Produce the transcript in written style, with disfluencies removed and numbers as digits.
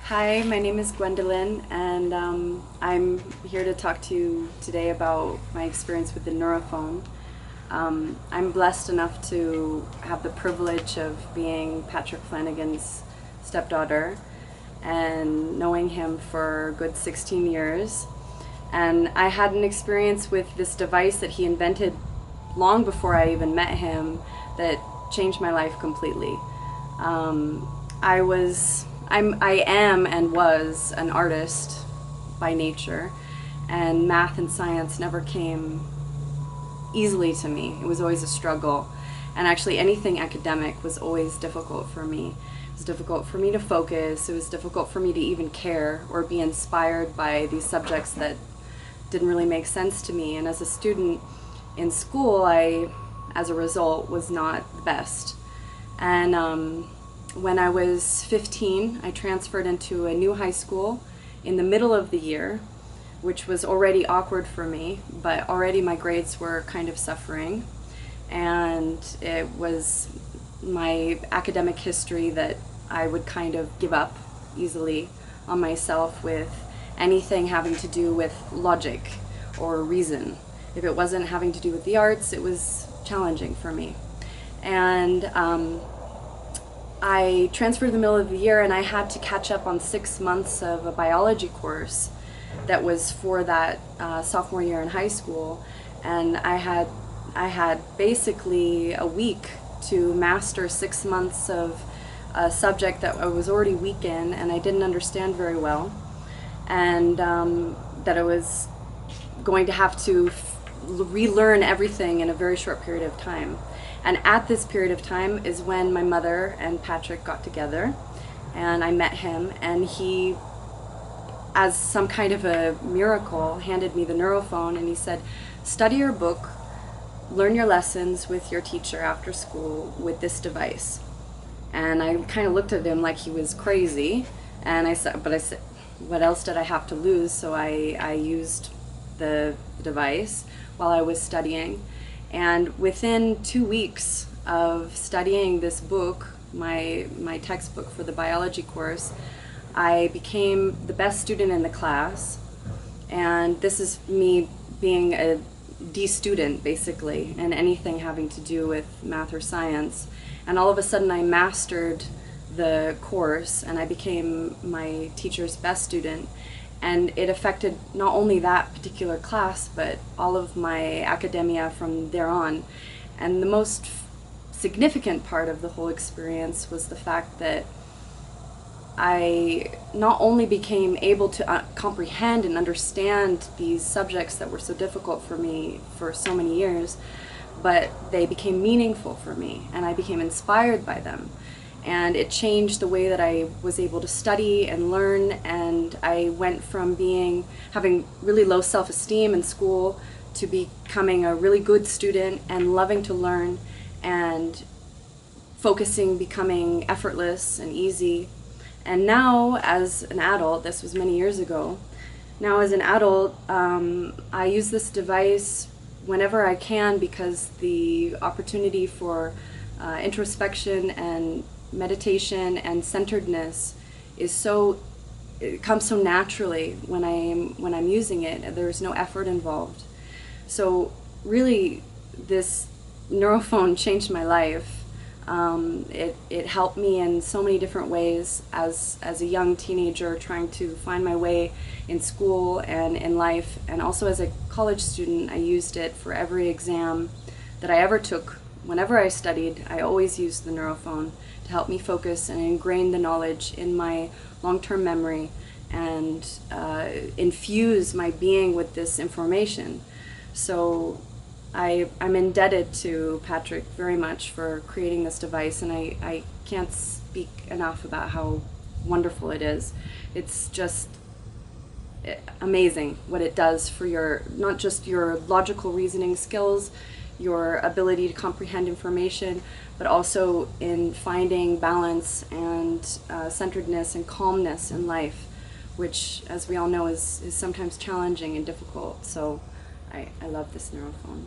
Hi, my name is Gwendolyn, and I'm here to talk to you today about my experience with the Neurophone. I'm blessed enough to have the privilege of being Patrick Flanagan's stepdaughter and knowing him for a good 16 years. And I had an experience with this device that he invented long before I even met him that changed my life completely. I am and was an artist by nature, and math and science never came easily to me. It was always a struggle, and actually anything academic was always difficult for me. It was difficult for me to focus. It was difficult for me to even care or be inspired by these subjects that didn't really make sense to me. And as a student in school, I, as a result, was not the best. And when I was 15, I transferred into a new high school in the middle of the year, which was already awkward for me, but already my grades were kind of suffering. And it was my academic history that I would kind of give up easily on myself with anything having to do with logic or reason. If it wasn't having to do with the arts, it was challenging for me. And I transferred in the middle of the year, and I had to catch up on 6 months of a biology course that was for that sophomore year in high school. And I had basically a week to master 6 months of a subject that I was already weak in and I didn't understand very well, and that I was going to have to relearn everything in a very short period of time. And at this period of time is when my mother and Patrick got together, and I met him, and he, as some kind of a miracle, handed me the Neurophone, and he said, study your book, learn your lessons with your teacher after school with this device. And I kind of looked at him like he was crazy, and I said, what else did I have to lose? So I used the device while I was studying. And within 2 weeks of studying this book, my textbook for the biology course, I became the best student in the class. And this is me being a D student, basically, in anything having to do with math or science. And all of a sudden I mastered the course, and I became my teacher's best student. And it affected not only that particular class, but all of my academia from there on. And the most significant part of the whole experience was the fact that I not only became able to comprehend and understand these subjects that were so difficult for me for so many years, but they became meaningful for me, and I became inspired by them. And it changed the way that I was able to study and learn, and I went from having really low self-esteem in school to becoming a really good student and loving to learn, and becoming effortless and easy. And now as an adult, this was many years ago, now as an adult, I use this device whenever I can, because the opportunity for introspection and meditation and centeredness it comes so naturally when I'm using it. There's no effort involved. So really, this Neurophone changed my life. It helped me in so many different ways as a young teenager trying to find my way in school and in life, and also as a college student. I used it for every exam that I ever took. Whenever I studied, I always used the Neurophone to help me focus and ingrain the knowledge in my long-term memory and infuse my being with this information. So I'm indebted to Patrick very much for creating this device, and I can't speak enough about how wonderful it is. It's just amazing what it does for not just your logical reasoning skills, your ability to comprehend information, but also in finding balance and centeredness and calmness in life, which, as we all know, is sometimes challenging and difficult. So I love this Neurophone.